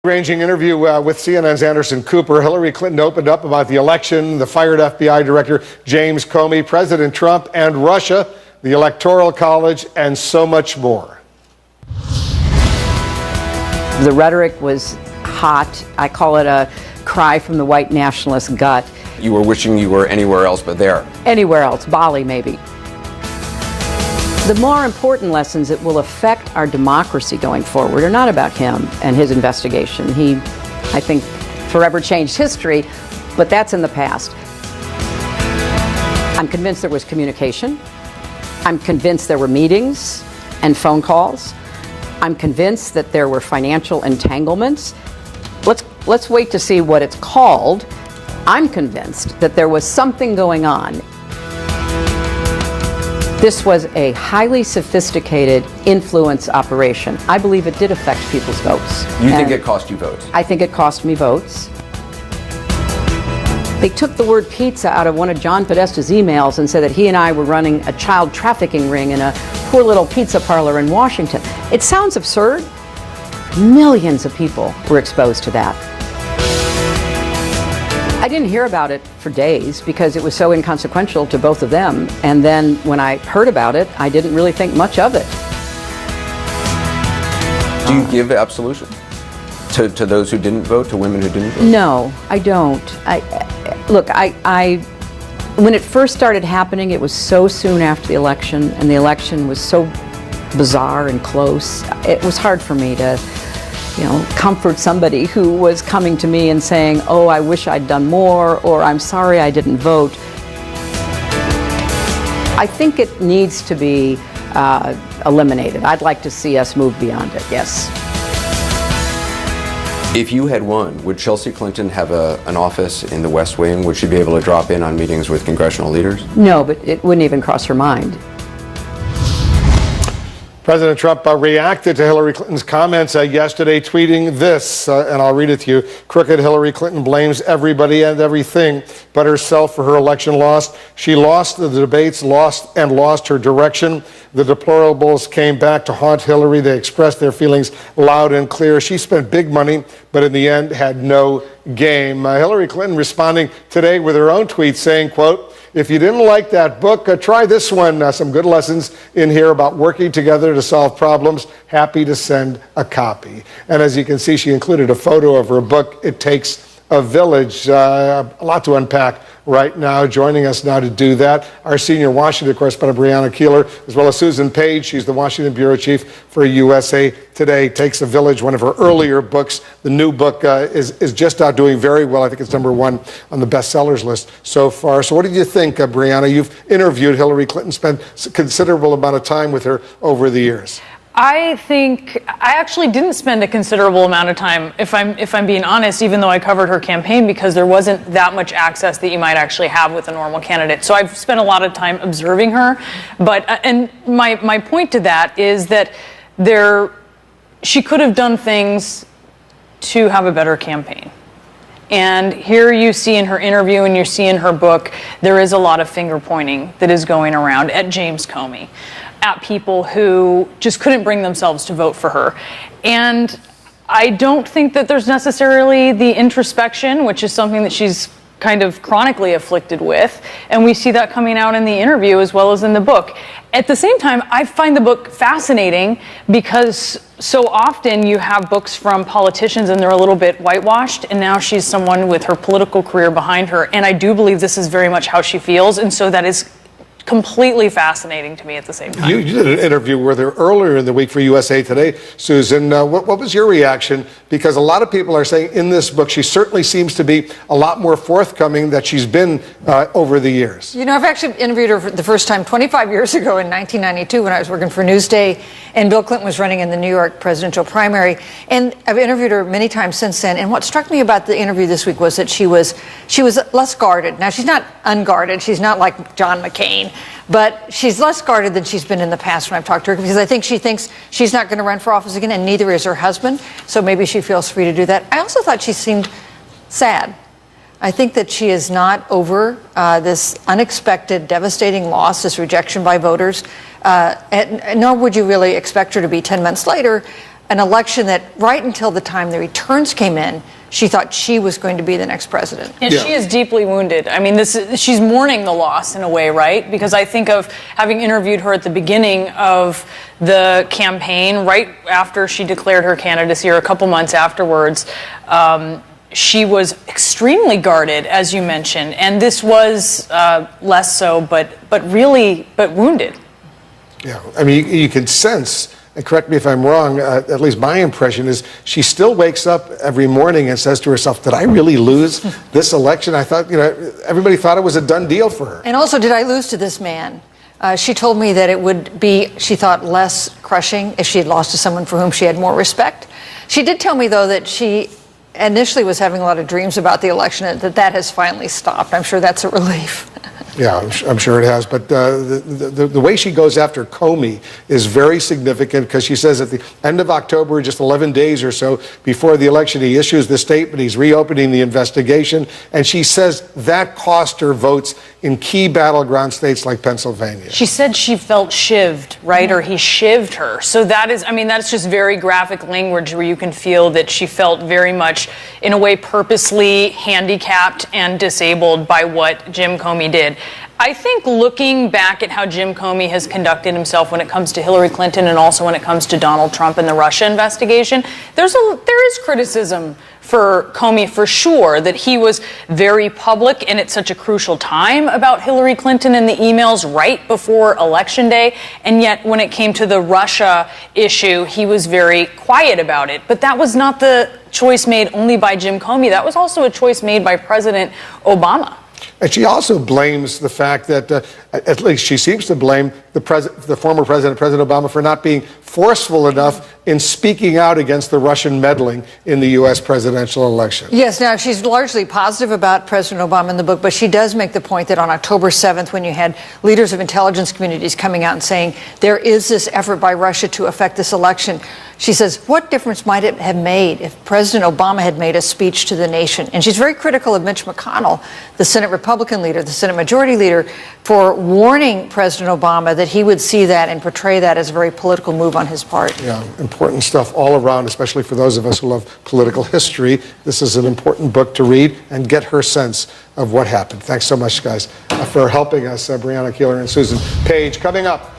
Ranging interview with CNN's Anderson Cooper. Hillary Clinton opened up about the election, the fired FBI director James Comey, President Trump and Russia, the Electoral College, and so much more. The rhetoric was hot. I call it a cry from the white nationalist gut. You were wishing you were anywhere else but there. Anywhere else, Bali maybe. The more important lessons that will affect our democracy going forward are not about him and his investigation. He, I think, forever changed history, but that's in the past. I'm convinced there was communication. I'm convinced there were meetings and phone calls. I'm convinced that there were financial entanglements. Let's wait to see what it's called. I'm convinced that there was something going on. This was a highly sophisticated influence operation. I believe it did affect people's votes. You think it cost you votes? I think it cost me votes. They took the word pizza out of one of John Podesta's emails and said that he and I were running a child trafficking ring in a poor little pizza parlor in Washington. It sounds absurd. Millions of people were exposed to that. I didn't hear about it for days because it was so inconsequential to both of them. And then when I heard about it, I didn't really think much of it. Do you give absolution to those who didn't vote, to women who didn't vote? No, I don't. Look, when it first started happening, it was so soon after the election, and the election was so bizarre and close. It was hard for me to comfort somebody who was coming to me and saying, oh, I wish I'd done more, or I'm sorry I didn't vote. I think it needs to be eliminated. I'd like to see us move beyond it, yes. If you had won, would Chelsea Clinton have an office in the West Wing? Would she be able to drop in on meetings with congressional leaders? No, but it wouldn't even cross her mind. President Trump reacted to Hillary Clinton's comments yesterday, tweeting this, and I'll read it to you. Crooked Hillary Clinton blames everybody and everything but herself for her election loss. She lost the debates, lost her direction. The deplorables came back to haunt Hillary. They expressed their feelings loud and clear. She spent big money, but in the end had no game. Hillary Clinton responding today with her own tweet saying, quote, if you didn't like that book, try this one. Some good lessons in here about working together to solve problems. Happy to send a copy. And as you can see, she included a photo of her book, It Takes a Village. A lot to unpack right now. Joining us now to do that, our senior Washington correspondent, Brianna Keeler, as well as Susan Page. She's the Washington Bureau Chief for USA Today. Takes a Village, one of her earlier books. The new book is just out doing very well. I think it's #1 on the bestsellers list so far. So what did you think, Brianna? You've interviewed Hillary Clinton, spent a considerable amount of time with her over the years. I think I actually didn't spend a considerable amount of time, if I'm being honest, even though I covered her campaign, because there wasn't that much access that you might actually have with a normal candidate. So I've spent a lot of time observing her. But and my point to that is that she could have done things to have a better campaign. And here you see in her interview and you see in her book, there is a lot of finger pointing that is going around at James Comey, at people who just couldn't bring themselves to vote for her. And I don't think that there's necessarily the introspection, which is something that she's kind of chronically afflicted with. And we see that coming out in the interview as well as in the book. At the same time, I find the book fascinating because so often you have books from politicians and they're a little bit whitewashed, and now she's someone with her political career behind her. And I do believe this is very much how she feels. And so that is completely fascinating to me at the same time. You did an interview with her earlier in the week for USA Today, Susan. What was your reaction? Because a lot of people are saying in this book, she certainly seems to be a lot more forthcoming than she's been over the years. You know, I've actually interviewed her for the first time 25 years ago in 1992 when I was working for Newsday and Bill Clinton was running in the New York presidential primary. And I've interviewed her many times since then. And what struck me about the interview this week was that she was less guarded. Now, she's not unguarded. She's not like John McCain. But she's less guarded than she's been in the past when I've talked to her, because I think she thinks she's not going to run for office again, and neither is her husband. So maybe she feels free to do that. I also thought she seemed sad. I think that she is not over this unexpected, devastating loss, this rejection by voters. Nor would you really expect her to be 10 months later. an election that right until the time the returns came in, she thought she was going to be the next president. And she is deeply wounded. I mean, she's mourning the loss in a way, right? Because I think of having interviewed her at the beginning of the campaign, right after she declared her candidacy, or a couple months afterwards. She was extremely guarded, as you mentioned, and this was less so, but wounded. Yeah, I mean, you can sense, and correct me if I'm wrong, at least my impression is she still wakes up every morning and says to herself, did I really lose this election? I thought, everybody thought it was a done deal for her. And also, did I lose to this man? She told me that it would be, she thought, less crushing if she had lost to someone for whom she had more respect. She did tell me, though, that she initially was having a lot of dreams about the election, and that has finally stopped. I'm sure that's a relief. Yeah, I'm sure it has. But the way she goes after Comey is very significant, because she says at the end of October, just 11 days or so before the election, he issues the statement, he's reopening the investigation, and she says that cost her votes in key battleground states like Pennsylvania. She said she felt shivved, right? Or he shivved her. So that is, I mean, that's just very graphic language where you can feel that she felt very much, in a way, purposely handicapped and disabled by what Jim Comey did. I think looking back at how Jim Comey has conducted himself when it comes to Hillary Clinton and also when it comes to Donald Trump and the Russia investigation, there is criticism for Comey for sure, that he was very public and at such a crucial time about Hillary Clinton and the emails right before Election Day. And yet when it came to the Russia issue, he was very quiet about it. But that was not the choice made only by Jim Comey. That was also a choice made by President Obama. And she also blames the fact that, at least she seems to blame the former president, President Obama, for not being forceful enough in speaking out against the Russian meddling in the U.S. presidential election. Yes, now she's largely positive about President Obama in the book, but she does make the point that on October 7th, when you had leaders of intelligence communities coming out and saying there is this effort by Russia to affect this election, she says, what difference might it have made if President Obama had made a speech to the nation? And she's very critical of Mitch McConnell, the Senate Republican leader, the Senate Majority Leader, for warning President Obama that he would see that and portray that as a very political move on his part. Yeah, important stuff all around, especially for those of us who love political history. This is an important book to read and get her sense of what happened. Thanks so much, guys, for helping us, Brianna Keeler and Susan Page. Coming up,